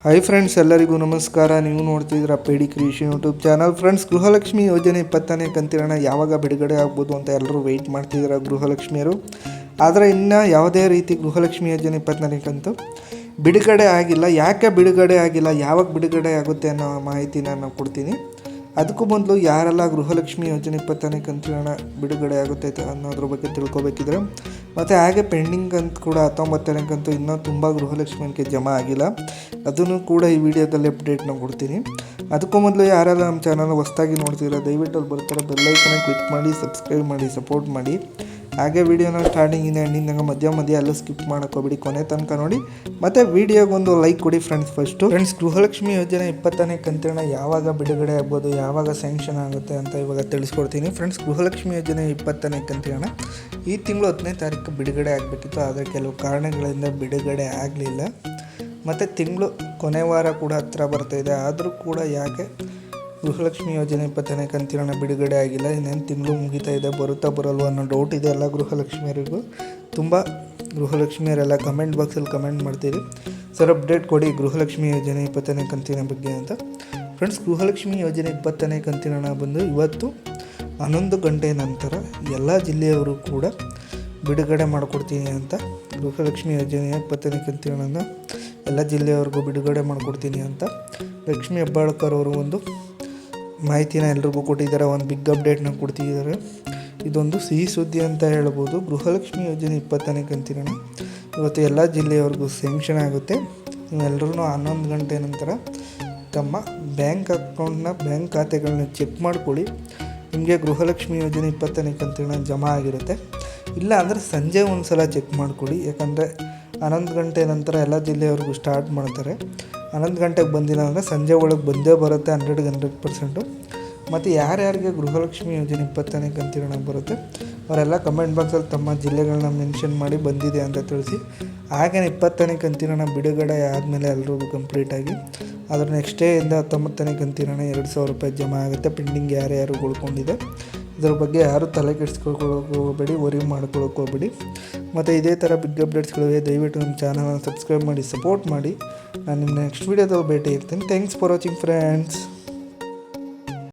Hi friends, ಎಲ್ಲರಿಗೂ ನಮಸ್ಕಾರ. ನೀವು ನೋಡ್ತಿದ್ದೀರಾ ಪೇಡಿ creation YouTube channel. Friends, Gruhalakshmi ಯೋಜನೆ 20ನೇ ಕಂತಿನ ಹಣ ಯಾವಾಗ ಬಿಡುಗಡೆ ಆಗ್ಬೋದು ಅಂತ ಎಲ್ಲರೂ ವೆಯ್ಟ್ ಮಾಡ್ತಿದ್ದೀರಾ ಗೃಹಲಕ್ಷ್ಮಿಯರು. ಆದರೆ ಇನ್ನು ಯಾವುದೇ ರೀತಿ ಗೃಹಲಕ್ಷ್ಮಿ ಯೋಜನೆ 20ನೇ ಕಂತು ಬಿಡುಗಡೆ ಆಗಿಲ್ಲ. ಯಾಕೆ ಬಿಡುಗಡೆ ಆಗಿಲ್ಲ, ಯಾವಾಗ ಬಿಡುಗಡೆ ಆಗುತ್ತೆ ಅನ್ನೋ ಮಾಹಿತಿನ ನಾನು ಕೊಡ್ತೀನಿ. ಅದಕ್ಕೂ ಮೊದಲು ಯಾರೆಲ್ಲ ಗೃಹಲಕ್ಷ್ಮಿ ಯೋಜನೆ 20ನೇ ಕಂತಿನ ಹಣ ಬಿಡುಗಡೆ ಆಗುತ್ತೆ ಅನ್ನೋದ್ರ ಬಗ್ಗೆ ತಿಳ್ಕೊಬೇಕಿದ್ರೆ, ಮತ್ತು ಹಾಗೆ ಪೆಂಡಿಂಗ್ ಅಂತ ಕೂಡ 19ನೇ ಕಂತು ಇನ್ನೂ ತುಂಬ ಗೃಹಲಕ್ಷ್ಮಿಗೆ ಜಮಾ ಆಗಿಲ್ಲ, ಅದನ್ನು ಕೂಡ ಈ ವಿಡಿಯೋದಲ್ಲಿ ಅಪ್ಡೇಟ್ನ ಕೊಡ್ತೀನಿ. ಅದಕ್ಕೂ ಮೊದಲು ಯಾರೆಲ್ಲ ನಮ್ಮ ಚಾನಲ್ ಹೊಸದಾಗಿ ನೋಡ್ತಿದ್ದೀರಾ ದಯವಿಟ್ಟು ಅಲ್ಲಿ ಬರ್ತಾರೆ ಬೆಲ್ಲೈಕನ್ನ ಕ್ಲಿಕ್ ಮಾಡಿ, ಸಬ್ಸ್ಕ್ರೈಬ್ ಮಾಡಿ, ಸಪೋರ್ಟ್ ಮಾಡಿ. ಹಾಗೆ ವೀಡಿಯೋನ ಸ್ಟಾರ್ಟಿಂಗಿಂದ ಎಂಡಿಂಗ್ ಮಧ್ಯ ಎಲ್ಲ ಸ್ಕಿಪ್ ಮಾಡೋಕ್ಕೋಗ್ಬೇಡಿ, ಕೊನೆ ತನಕ ನೋಡಿ. ಮತ್ತು ವೀಡಿಯೋಗೊಂದು ಲೈಕ್ ಕೊಡಿ ಫ್ರೆಂಡ್ಸ್. ಗೃಹಲಕ್ಷ್ಮಿ ಯೋಜನೆ 20ನೇ ಕಂತಿನ ಯಾವಾಗ ಬಿಡುಗಡೆ ಆಗ್ಬೋದು, ಯಾವಾಗ ಸ್ಯಾಂಕ್ಷನ್ ಆಗುತ್ತೆ ಅಂತ ಇವಾಗ ತಿಳಿಸ್ಕೊಡ್ತೀನಿ. ಫ್ರೆಂಡ್ಸ್, ಗೃಹಲಕ್ಷ್ಮಿ ಯೋಜನೆ 20ನೇ ಕಂತಿನ ಈ ತಿಂಗಳು 10ನೇ ತಾರೀಕು ಬಿಡುಗಡೆ ಆಗಬೇಕಿತ್ತು. ಆದರೆ ಕೆಲವು ಕಾರಣಗಳಿಂದ ಬಿಡುಗಡೆ ಆಗಲಿಲ್ಲ. ಮತ್ತು ತಿಂಗಳು ಕೊನೆ ವಾರ ಕೂಡ ಹತ್ತಿರ ಬರ್ತಾಯಿದೆ. ಆದರೂ ಕೂಡ ಯಾಕೆ ಗೃಹಲಕ್ಷ್ಮಿ ಯೋಜನೆ 20ನೇ ಕಂತಿನ ಬಿಡುಗಡೆ ಆಗಿಲ್ಲ? ಇನ್ನೇನು ತಿಂಗಳು ಮುಗಿತಾ ಇದೆ, ಬರುತ್ತಾ ಬರಲ್ವ ಅನ್ನೋ ಡೌಟ್ ಇದೆ ಎಲ್ಲ ಗೃಹಲಕ್ಷ್ಮಿಯರಿಗೂ. ತುಂಬ ಗೃಹಲಕ್ಷ್ಮಿಯರೆಲ್ಲ ಕಮೆಂಟ್ ಬಾಕ್ಸಲ್ಲಿ ಕಮೆಂಟ್ ಮಾಡ್ತೀರಿ, ಸರ್ ಅಪ್ಡೇಟ್ ಕೊಡಿ ಗೃಹಲಕ್ಷ್ಮಿ ಯೋಜನೆ 20ನೇ ಕಂತಿನ ಬಗ್ಗೆ ಅಂತ. ಫ್ರೆಂಡ್ಸ್, ಗೃಹಲಕ್ಷ್ಮಿ ಯೋಜನೆ 20ನೇ ಕಂತಿನ ಹಣ ಬಂದು ಇವತ್ತು 11 ಗಂಟೆ ನಂತರ ಎಲ್ಲ ಜಿಲ್ಲೆಯವರು ಕೂಡ ಬಿಡುಗಡೆ ಮಾಡಿಕೊಡ್ತೀನಿ ಅಂತ, ಗೃಹಲಕ್ಷ್ಮಿ ಯೋಜನೆಯ 20ನೇ ಕಂತಿನ ಹಣನ ಎಲ್ಲ ಜಿಲ್ಲೆಯವ್ರಿಗೂ ಬಿಡುಗಡೆ ಮಾಡಿಕೊಡ್ತೀನಿ ಅಂತ ಲಕ್ಷ್ಮೀ ಹೆಬ್ಬಾಳ್ಕರ್ ಅವರು ಒಂದು ಮಾಹಿತಿನ ಎಲ್ರಿಗೂ ಕೊಟ್ಟಿದ್ದಾರೆ, ಒಂದು ಬಿಗ್ ಅಪ್ಡೇಟ್ನ ಕೊಡ್ತಿದ್ದಾರೆ. ಇದೊಂದು ಸಿಹಿ ಸುದ್ದಿ ಅಂತ ಹೇಳ್ಬೋದು. ಗೃಹಲಕ್ಷ್ಮಿ ಯೋಜನೆ 20ನೇ ಕಂತಿನ ಹಣ ಇವತ್ತು ಎಲ್ಲ ಜಿಲ್ಲೆಯವ್ರಿಗೂ ಸ್ಯಾಂಕ್ಷನ್ ಆಗುತ್ತೆ. ನೀವೆಲ್ಲರೂ 11 ಗಂಟೆ ನಂತರ ತಮ್ಮ ಬ್ಯಾಂಕ್ ಅಕೌಂಟ್ನ ಬ್ಯಾಂಕ್ ಖಾತೆಗಳನ್ನ ಚೆಕ್ ಮಾಡ್ಕೊಳ್ಳಿ. ನಿಮಗೆ ಗೃಹಲಕ್ಷ್ಮಿ ಯೋಜನೆ 20ನೇ ಕಂತಿನ ಜಮಾ ಆಗಿರುತ್ತೆ. ಇಲ್ಲ ಅಂದರೆ ಸಂಜೆ ಒಂದು ಸಲ ಚೆಕ್ ಮಾಡ್ಕೊಳ್ಳಿ, ಯಾಕಂದರೆ 11 ಗಂಟೆ ನಂತರ ಎಲ್ಲ ಜಿಲ್ಲೆಯವ್ರಿಗೂ ಸ್ಟಾರ್ಟ್ ಮಾಡ್ತಾರೆ. 11 ಗಂಟೆಗೆ ಬಂದಿಲ್ಲ ಅಂದರೆ ಸಂಜೆ ಒಳಗೆ ಬಂದೇ ಬರುತ್ತೆ 100%. ಮತ್ತು ಯಾರ್ಯಾರಿಗೆ ಗೃಹಲಕ್ಷ್ಮಿ ಯೋಜನೆ 20ನೇ ಕಂತಿನ ಹಣ ಬರುತ್ತೆ ಅವರೆಲ್ಲ ಕಮೆಂಟ್ ಬಾಕ್ಸಲ್ಲಿ ತಮ್ಮ ಜಿಲ್ಲೆಗಳನ್ನ ಮೆನ್ಷನ್ ಮಾಡಿ ಬಂದಿದೆ ಅಂತ ತಿಳಿಸಿ. ಹಾಗೆಯೇ 20ನೇ ಕಂತಿನ ಹಣ ಬಿಡುಗಡೆ ಆದಮೇಲೆ ಎಲ್ರಿಗೂ ಕಂಪ್ಲೀಟಾಗಿ ಅದರ ನೆಕ್ಸ್ಟ್ ಡೇಯಿಂದ 19ನೇ ಕಂತಿನ ಹಣ 2,000 ರೂಪಾಯಿ ಜಮಾ ಆಗುತ್ತೆ. ಪೆಂಡಿಂಗ್ ಯಾರ್ಯಾರು ಉಳ್ಕೊಂಡಿದೆ ಇದರ ಬಗ್ಗೆ ಯಾರು ತಲೆ ಕೆಡಿಸ್ಕೊಳಕ್ಕೆ ಹೋಗಬೇಡಿ, ವರಿ ಮಾಡ್ಕೊಳಕ್ಕೆ ಹೋಗಬೇಡಿ. ಮತ್ತು ಇದೇ ಥರ ಬಿಗ್ ಅಪ್ಡೇಟ್ಸ್ಗಳಿವೆ, ದಯವಿಟ್ಟು ನಮ್ಮ ಚಾನಲ್ನ ಸಬ್ಸ್ಕ್ರೈಬ್ ಮಾಡಿ, ಸಪೋರ್ಟ್ ಮಾಡಿ. ನಾನು ನಿಮ್ಮ ನೆಕ್ಸ್ಟ್ ವೀಡಿಯೋದಲ್ಲಿ ಭೇಟಿ ಇರ್ತೀನಿ. Thanks for watching friends.